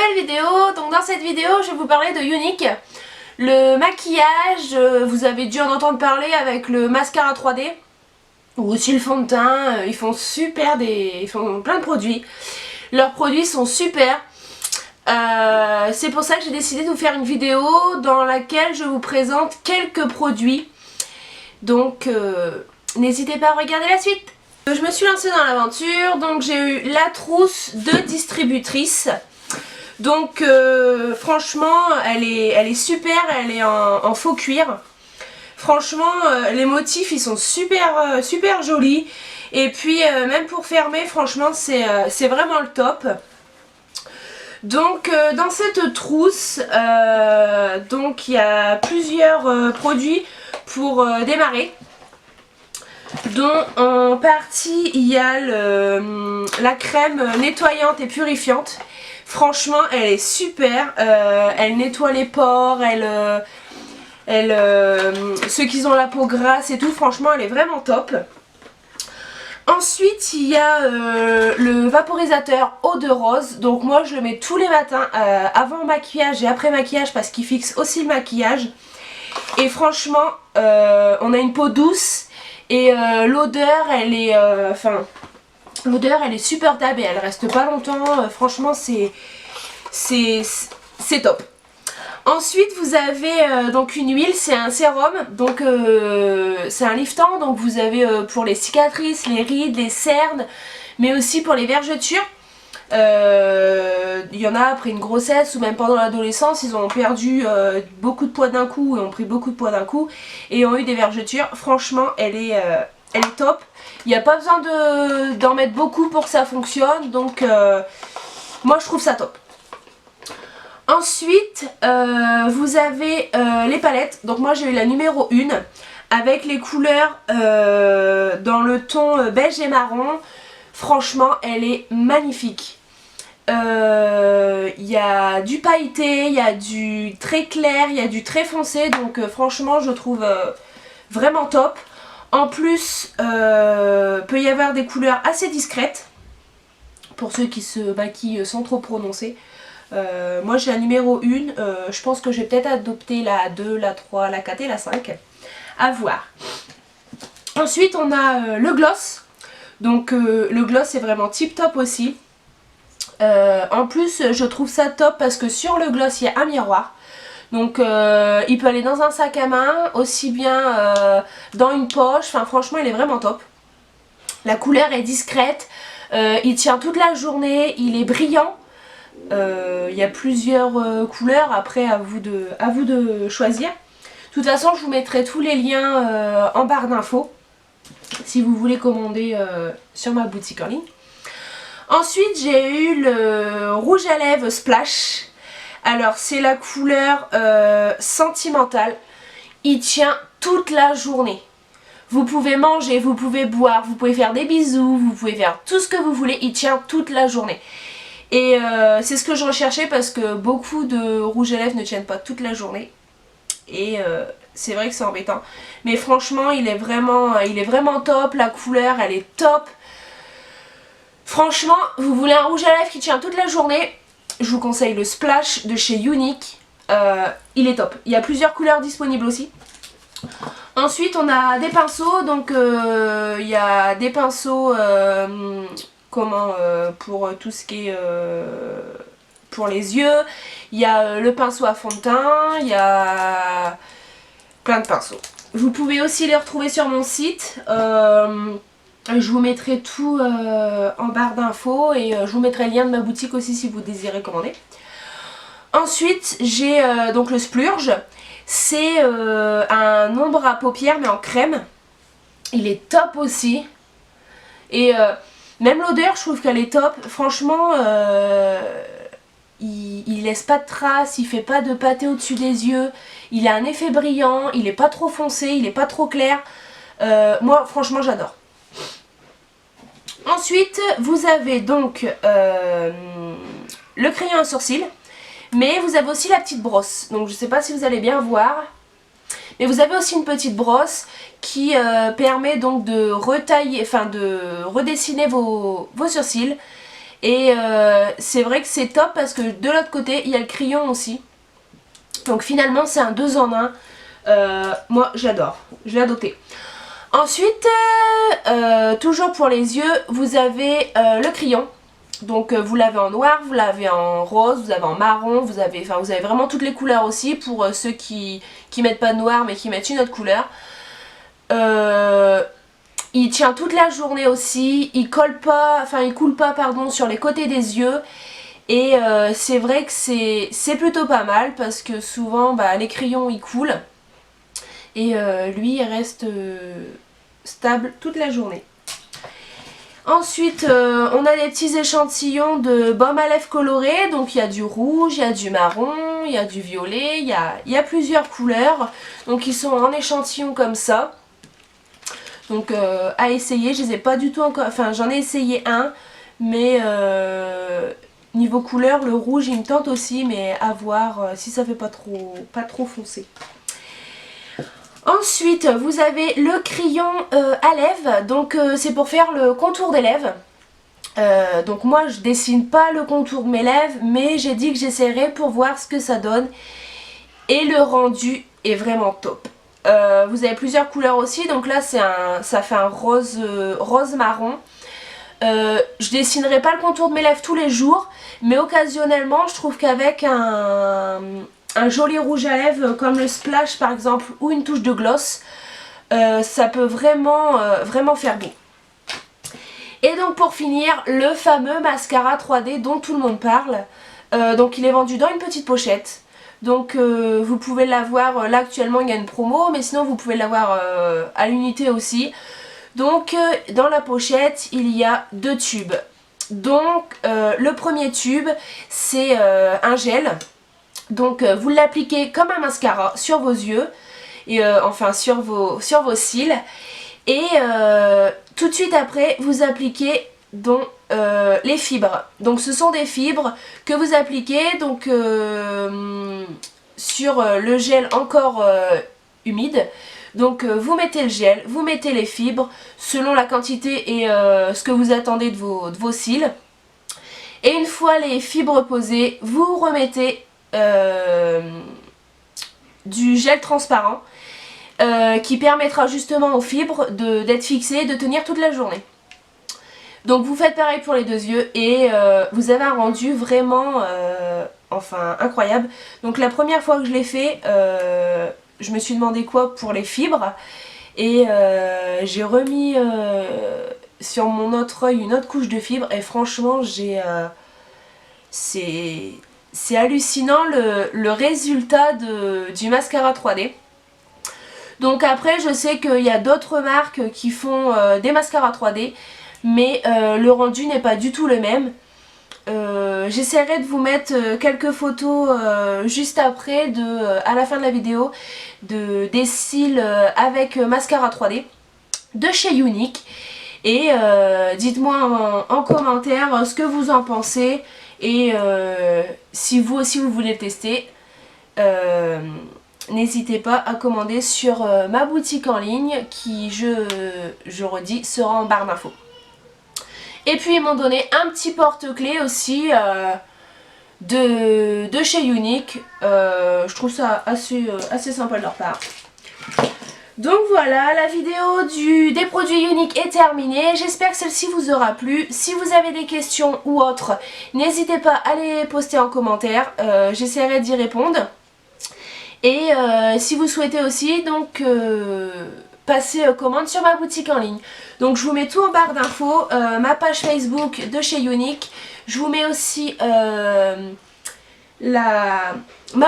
nouvelle vidéo. Donc dans cette vidéo je vais vous parler de Younique. Le maquillage, vous avez dû en entendre parler avec le mascara 3D ou aussi le fond de teint. Ils font ils font plein de produits. Leurs produits sont super. C'est pour ça que j'ai décidé de vous faire une vidéo dans laquelle je vous présente quelques produits. Donc n'hésitez pas à regarder la suite. Je me suis lancée dans l'aventure, donc j'ai eu la trousse de distributrice. Donc franchement elle est super, elle est en faux cuir. Franchement les motifs ils sont super jolis. Et puis même pour fermer, franchement c'est vraiment le top. Donc dans cette trousse, donc il y a plusieurs produits pour démarrer. Dont en partie il y a la crème nettoyante et purifiante. Franchement elle est super, elle nettoie les pores, ceux qui ont la peau grasse et tout, franchement elle est vraiment top. Ensuite il y a le vaporisateur eau de rose, donc moi je le mets tous les matins avant maquillage et après maquillage parce qu'il fixe aussi le maquillage. Et franchement on a une peau douce. Et l'odeur elle est l'odeur elle est supportable et elle reste pas longtemps. Franchement c'est top. Ensuite vous avez donc une huile, c'est un sérum, donc c'est un liftant, donc vous avez pour les cicatrices, les rides, les cernes, mais aussi pour les vergetures. Il y en a après une grossesse ou même pendant l'adolescence, ils ont perdu beaucoup de poids d'un coup et ont pris beaucoup de poids d'un coup et ont eu des vergetures. Franchement elle est top. Il n'y a pas besoin d'en mettre beaucoup pour que ça fonctionne, donc moi je trouve ça top. Ensuite vous avez les palettes, donc moi j'ai eu la numéro 1 avec les couleurs dans le ton beige et marron. Franchement elle est magnifique. Il y a du pailleté, il y a du très clair, il y a du très foncé, donc franchement je trouve vraiment top. En plus peut y avoir des couleurs assez discrètes pour ceux qui se maquillent sans trop prononcer. Moi j'ai la numéro 1, je pense que je vais peut-être adopter la 2, la 3, la 4 et la 5, à voir. Ensuite on a le gloss, donc le gloss est vraiment tip top aussi. En plus je trouve ça top parce que sur le gloss il y a un miroir. Donc il peut aller dans un sac à main, aussi bien dans une poche, enfin franchement il est vraiment top. La couleur est discrète, il tient toute la journée, il est brillant. Il y a plusieurs couleurs, après à vous de choisir. De toute façon je vous mettrai tous les liens en barre d'infos si vous voulez commander sur ma boutique en ligne. Ensuite j'ai eu le rouge à lèvres Splash. Alors c'est la couleur sentimentale. Il tient toute la journée. Vous pouvez manger, vous pouvez boire, vous pouvez faire des bisous, vous pouvez faire tout ce que vous voulez. Il tient toute la journée. Et c'est ce que je recherchais parce que beaucoup de rouges à lèvres ne tiennent pas toute la journée. Et c'est vrai que c'est embêtant. Mais franchement il est vraiment top. La couleur elle est top. Franchement, vous voulez un rouge à lèvres qui tient toute la journée, je vous conseille le Splash de chez Younique. Il est top. Il y a plusieurs couleurs disponibles aussi. Ensuite, on a des pinceaux. Donc, il y a des pinceaux pour tout ce qui est pour les yeux. Il y a le pinceau à fond de teint. Il y a plein de pinceaux. Vous pouvez aussi les retrouver sur mon site. Je vous mettrai tout en barre d'infos et je vous mettrai le lien de ma boutique aussi si vous désirez commander. Ensuite j'ai donc le Splurge. C'est un ombre à paupières mais en crème. Il est top aussi. Et même l'odeur je trouve qu'elle est top. Franchement il laisse pas de traces, il fait pas de pâté au-dessus des yeux. Il a un effet brillant, il est pas trop foncé, il est pas trop clair. Moi franchement j'adore. Ensuite vous avez donc le crayon à sourcils, mais vous avez aussi la petite brosse. Donc je sais pas si vous allez bien voir, mais vous avez aussi une petite brosse qui permet donc de retailler, enfin de redessiner vos sourcils Et c'est vrai que c'est top parce que de l'autre côté il y a le crayon aussi. Donc finalement c'est un 2 en 1. Moi j'adore, je l'ai adopté. Ensuite, toujours pour les yeux, vous avez le crayon. Donc vous l'avez en noir, vous l'avez en rose, vous avez en marron, vous avez vraiment toutes les couleurs aussi pour ceux qui mettent pas de noir mais qui mettent une autre couleur. Il tient toute la journée aussi, il coule pas pardon, sur les côtés des yeux. Et c'est vrai que c'est plutôt pas mal parce que souvent les crayons ils coulent. Et lui il reste stable toute la journée. Ensuite, on a des petits échantillons de baume à lèvres colorés. Donc il y a du rouge, il y a du marron, il y a du violet, il y a plusieurs couleurs. Donc ils sont en échantillon comme ça. Donc à essayer, je les ai pas du tout encore... Enfin j'en ai essayé un, mais niveau couleur, le rouge il me tente aussi, mais à voir si ça fait pas trop foncé. Ensuite, vous avez le crayon à lèvres, donc c'est pour faire le contour des lèvres. Donc moi je dessine pas le contour de mes lèvres, mais j'ai dit que j'essaierai pour voir ce que ça donne. Et le rendu est vraiment top. Vous avez plusieurs couleurs aussi, donc là ça fait un rose marron. Je dessinerai pas le contour de mes lèvres tous les jours, mais occasionnellement je trouve qu'avec un joli rouge à lèvres comme le Splash par exemple ou une touche de gloss, ça peut vraiment faire beau. Et donc pour finir, le fameux mascara 3D dont tout le monde parle. Donc il est vendu dans une petite pochette. Donc vous pouvez l'avoir, là actuellement il y a une promo, mais sinon vous pouvez l'avoir à l'unité aussi. Donc dans la pochette il y a 2 tubes. Donc le premier tube c'est un gel. Donc vous l'appliquez comme un mascara sur vos yeux, et enfin sur vos cils. Et tout de suite après vous appliquez donc les fibres. Donc ce sont des fibres que vous appliquez donc sur le gel encore humide. Donc vous mettez le gel, vous mettez les fibres selon la quantité et ce que vous attendez de vos cils. Et une fois les fibres posées, vous remettez du gel transparent qui permettra justement aux fibres d'être fixées et de tenir toute la journée. Donc vous faites pareil pour les 2 yeux et vous avez un rendu vraiment incroyable. Donc la première fois que je l'ai fait, je me suis demandé quoi pour les fibres et j'ai remis sur mon autre œil une autre couche de fibres et franchement c'est hallucinant le résultat du mascara 3D. Donc après je sais qu'il y a d'autres marques qui font des mascaras 3D, mais le rendu n'est pas du tout le même. J'essaierai de vous mettre quelques photos juste après, à la fin de la vidéo, des cils avec mascara 3D de chez Younique. Et dites-moi en commentaire ce que vous en pensez et si vous aussi vous voulez le tester. N'hésitez pas à commander sur ma boutique en ligne qui, je redis, sera en barre d'infos. Et puis ils m'ont donné un petit porte-clés aussi de chez Younique. Je trouve ça assez sympa de leur part. Donc voilà, la vidéo des produits Younique est terminée. J'espère que celle-ci vous aura plu. Si vous avez des questions ou autres, n'hésitez pas à les poster en commentaire. J'essaierai d'y répondre. Et si vous souhaitez aussi donc passer commande sur ma boutique en ligne. Donc je vous mets tout en barre d'infos, ma page Facebook de chez Younique. Je vous mets aussi ma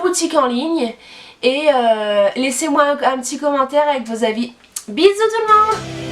boutique en ligne. Et laissez-moi un petit commentaire avec vos avis. Bisous tout le monde!